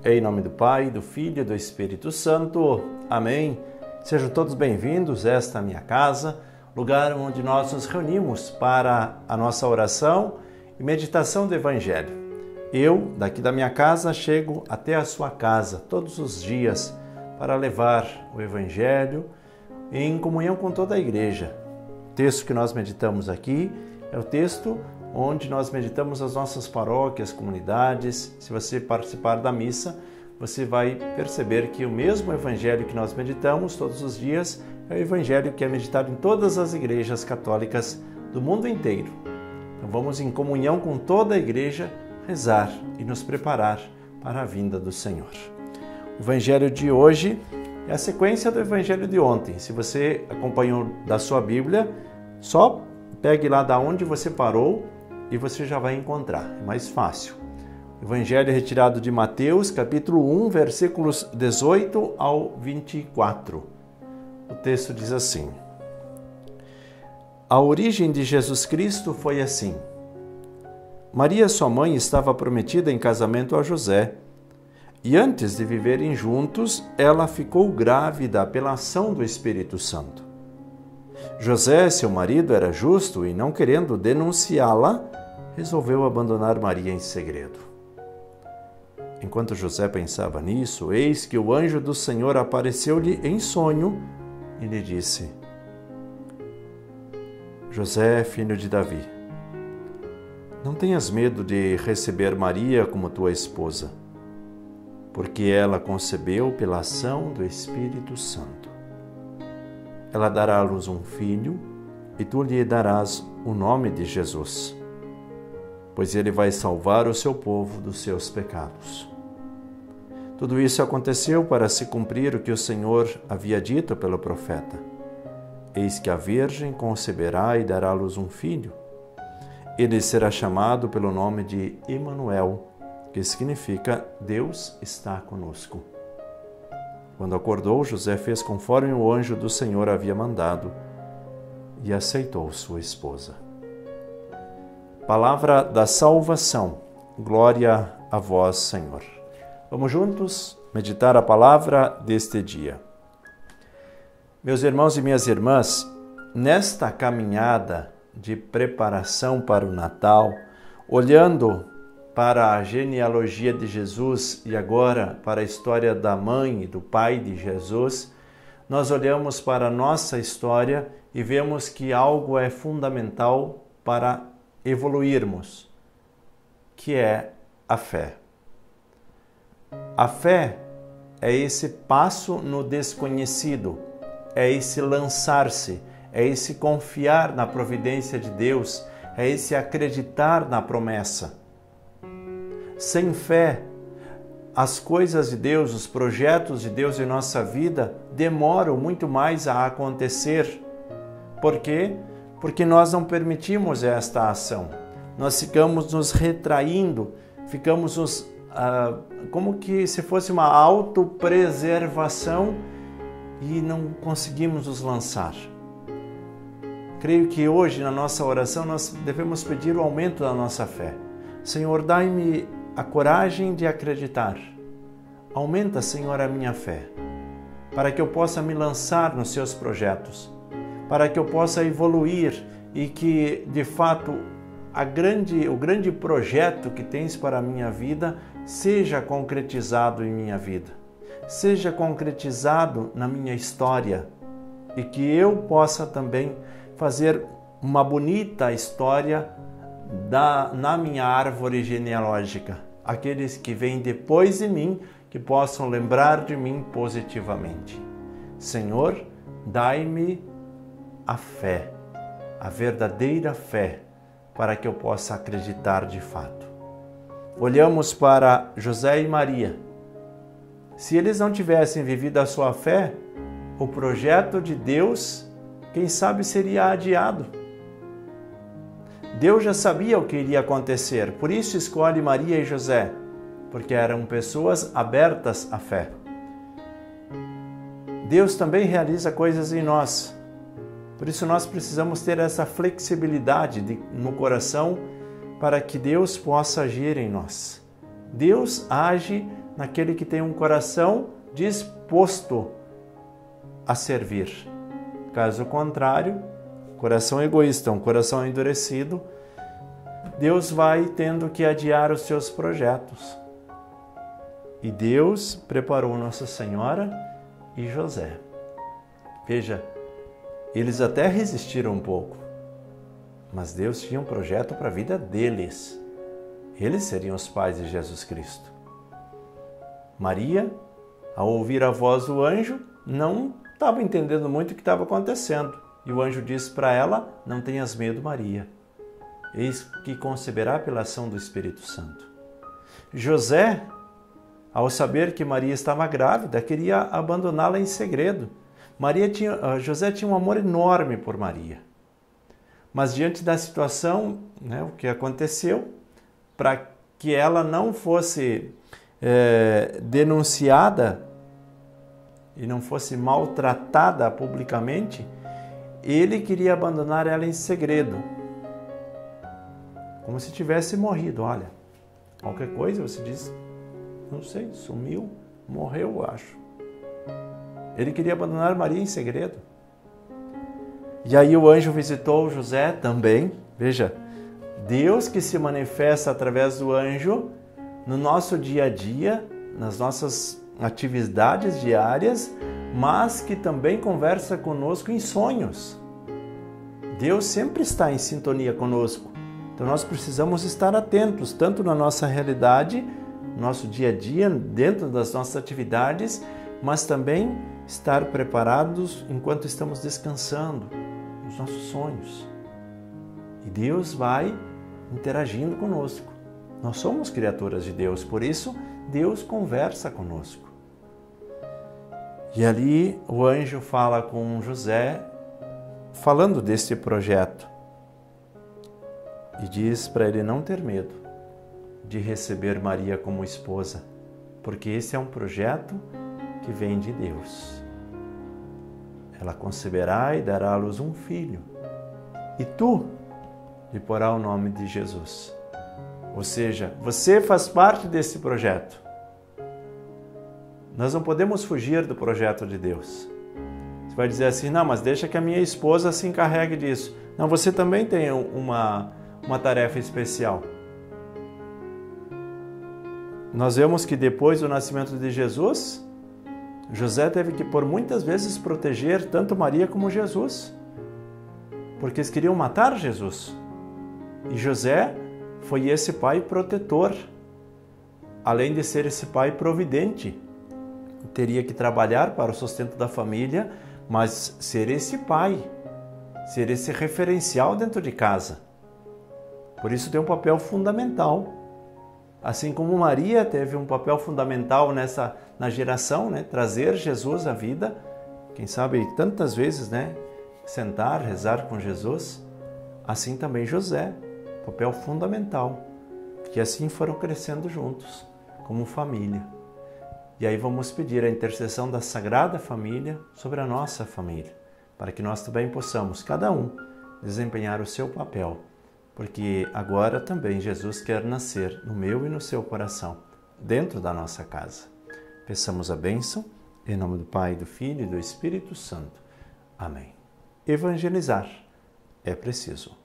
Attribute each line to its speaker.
Speaker 1: Em nome do Pai, do Filho e do Espírito Santo. Amém. Sejam todos bem-vindos a esta minha casa, lugar onde nós nos reunimos para a nossa oração e meditação do Evangelho. Eu, daqui da minha casa, chego até a sua casa todos os dias para levar o Evangelho em comunhão com toda a Igreja. O texto que nós meditamos aqui é o texto onde nós meditamos as nossas paróquias, comunidades. Se você participar da missa, você vai perceber que o mesmo Evangelho que nós meditamos todos os dias é o Evangelho que é meditado em todas as igrejas católicas do mundo inteiro. Então vamos em comunhão com toda a Igreja rezar e nos preparar para a vinda do Senhor. O Evangelho de hoje é a sequência do Evangelho de ontem. Se você acompanhou da sua Bíblia, só pegue lá da onde você parou e você já vai encontrar, é mais fácil. O Evangelho é retirado de Mateus, capítulo 1, versículos 18 ao 24. O texto diz assim: A origem de Jesus Cristo foi assim. Maria, sua mãe, estava prometida em casamento a José, e antes de viverem juntos, ela ficou grávida pela ação do Espírito Santo. José, seu marido, era justo e, não querendo denunciá-la, resolveu abandonar Maria em segredo. Enquanto José pensava nisso, eis que o anjo do Senhor apareceu-lhe em sonho e lhe disse: José, filho de Davi, não tenhas medo de receber Maria como tua esposa, porque ela concebeu pela ação do Espírito Santo. Ela dará à luz um filho e tu lhe darás o nome de Jesus, pois ele vai salvar o seu povo dos seus pecados. Tudo isso aconteceu para se cumprir o que o Senhor havia dito pelo profeta. Eis que a Virgem conceberá e dará à luz um filho. Ele será chamado pelo nome de Emanuel, que significa Deus está conosco. Quando acordou, José fez conforme o anjo do Senhor havia mandado e aceitou sua esposa. Palavra da salvação. Glória a vós, Senhor. Vamos juntos meditar a palavra deste dia. Meus irmãos e minhas irmãs, nesta caminhada de preparação para o Natal, olhando para a genealogia de Jesus e agora para a história da mãe e do pai de Jesus, nós olhamos para a nossa história e vemos que algo é fundamental para evoluirmos, que é a fé. A fé é esse passo no desconhecido, é esse lançar-se, é esse confiar na providência de Deus, é esse acreditar na promessa. Sem fé, as coisas de Deus, os projetos de Deus em nossa vida demoram muito mais a acontecer. Por quê? Porque nós não permitimos esta ação. Nós ficamos nos retraindo, ficamos como que se fosse uma autopreservação e não conseguimos nos lançar. Creio que hoje, na nossa oração, nós devemos pedir o aumento da nossa fé. Senhor, dai-me a coragem de acreditar. Aumenta, Senhor, a minha fé, para que eu possa me lançar nos seus projetos, para que eu possa evoluir e que, de fato, o grande projeto que tens para a minha vida seja concretizado em minha vida, seja concretizado na minha história e que eu possa também fazer uma bonita história na minha árvore genealógica. Aqueles que vêm depois de mim, que possam lembrar de mim positivamente. Senhor, dai-me a fé, a verdadeira fé, para que eu possa acreditar de fato. Olhamos para José e Maria. Se eles não tivessem vivido a sua fé, o projeto de Deus, quem sabe, seria adiado. Deus já sabia o que iria acontecer, por isso escolhe Maria e José, porque eram pessoas abertas à fé. Deus também realiza coisas em nós, por isso nós precisamos ter essa flexibilidade no coração para que Deus possa agir em nós. Deus age naquele que tem um coração disposto a servir. Caso contrário, coração egoísta, um coração endurecido, Deus vai tendo que adiar os seus projetos. E Deus preparou Nossa Senhora e José. Veja, eles até resistiram um pouco, mas Deus tinha um projeto para a vida deles. Eles seriam os pais de Jesus Cristo. Maria, ao ouvir a voz do anjo, não estava entendendo muito o que estava acontecendo. E o anjo disse para ela: não tenhas medo, Maria. Eis que conceberá pela ação do Espírito Santo. José, ao saber que Maria estava grávida, queria abandoná-la em segredo. José tinha um amor enorme por Maria. Mas diante da situação, o que aconteceu, para que ela não fosse denunciada e não fosse maltratada publicamente, ele queria abandonar ela em segredo, como se tivesse morrido. Olha, qualquer coisa você diz, não sei, sumiu, morreu, acho. Ele queria abandonar Maria em segredo. E aí o anjo visitou José também. Veja, Deus que se manifesta através do anjo no nosso dia a dia, nas nossas atividades diárias, mas que também conversa conosco em sonhos. Deus sempre está em sintonia conosco. Então nós precisamos estar atentos, tanto na nossa realidade, no nosso dia a dia, dentro das nossas atividades, mas também estar preparados enquanto estamos descansando nos nossos sonhos. E Deus vai interagindo conosco. Nós somos criaturas de Deus, por isso Deus conversa conosco. E ali o anjo fala com José, falando deste projeto, e diz para ele não ter medo de receber Maria como esposa, porque esse é um projeto que vem de Deus. Ela conceberá e dará à luz um filho, e tu lhe porá o nome de Jesus. Ou seja, você faz parte desse projeto. Nós não podemos fugir do projeto de Deus. Você vai dizer assim, não, mas deixa que a minha esposa se encarregue disso. Não, você também tem uma tarefa especial. Nós vemos que depois do nascimento de Jesus, José teve que por muitas vezes proteger tanto Maria como Jesus, porque eles queriam matar Jesus. E José foi esse pai protetor, além de ser esse pai providente. Teria que trabalhar para o sustento da família, mas ser esse pai, ser esse referencial dentro de casa. Por isso tem um papel fundamental. Assim como Maria teve um papel fundamental na geração, trazer Jesus à vida, quem sabe tantas vezes, sentar, rezar com Jesus, assim também José, papel fundamental, que assim foram crescendo juntos, como família. E aí vamos pedir a intercessão da Sagrada Família sobre a nossa família, para que nós também possamos, cada um, desempenhar o seu papel, porque agora também Jesus quer nascer no meu e no seu coração, dentro da nossa casa. Peçamos a bênção, em nome do Pai, do Filho e do Espírito Santo. Amém. Evangelizar é preciso.